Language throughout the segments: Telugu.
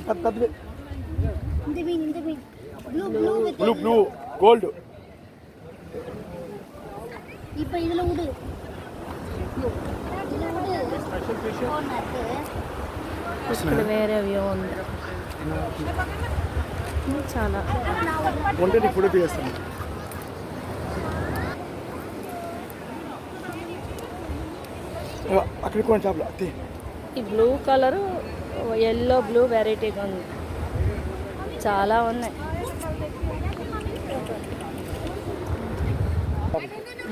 పెద్ద బ్లూ బ్లూ గోల్డ్ இப்போ இதுல விடு ఇక్కడ వేరే వ్యూ ఉంది చాలా ఉంటే ఫోటో తీస్తాను. అక్కడికి కొంచెం షాప్లో ఈ బ్లూ కలరు ఎల్లో బ్లూ వెరైటీగా ఉంది, చాలా ఉన్నాయి.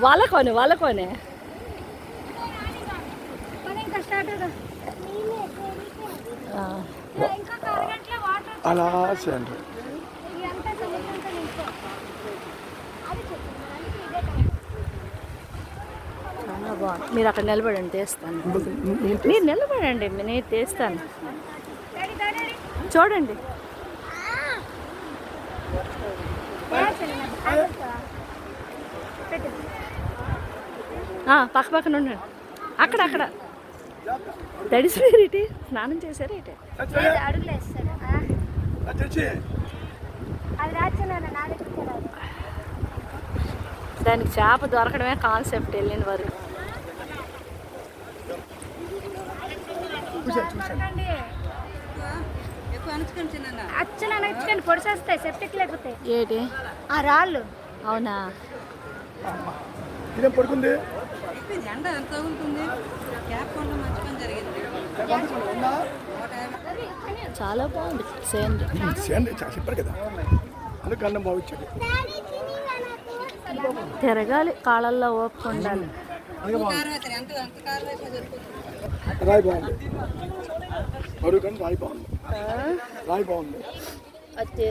వాళ్ళకోనే అలా చేయండి. చాలా బాగుంది. మీరు అక్కడ నిలబడండి, తీస్తాను. మీరు నిలబడండి, నేను తీస్తాను. చూడండి. పక్క పక్కన ఉండండి. అక్కడ తడిసిపోయారు, స్నానం చేశారు ఇటే. దానికి చేప దొరకడమే కాన్సెప్ట్ వెళ్ళిన వరకు. పొడిసేస్తాయి సెప్టిక్ లేకపోతే ఏంటి ఆ రాళ్ళు. అవునా? ఇదేం పడుకుంది. చాలా బాగుంది సేంద్రీ చెప్పారు కదా, అందుకు అన్నం బాగుంచాడు. తిరగాలి, కాళ్ళల్లో ఓపిక ఉండాలి. రాయి బాగుంది, మరో కానీ రాయి బాగుంది, రాయి బాగుంది. అది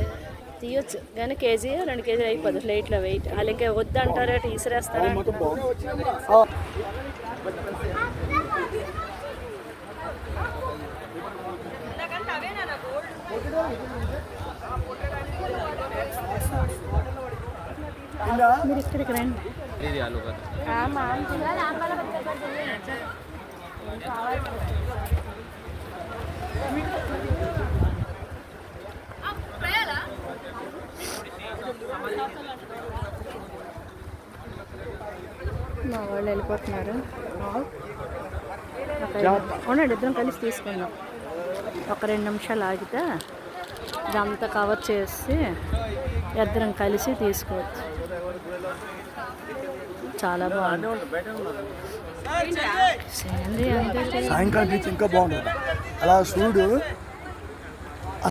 తీయొచ్చు కానీ కేజీ 2 కేజీలు అయిపోదు ప్లేట్లో వెయిట్. అలాగే వద్దంటారు, అటు ఇసిరేస్తారా? మీరు ఇక్కడికి రండి. మా వాళ్ళు వెళ్ళిపోతున్నారు. అవునండి, ఇద్దరం కలిసి తీసుకున్నాం. ఒక 2 నిమిషాలు ఆగితే ఇదంతా కవర్ చేసి ఇద్దరం కలిసి తీసుకోవచ్చు. చాలా బాగుంది. సాయంకాలం బీచ్ ఇంకా బాగుంటుంది. అలా సూర్యుడు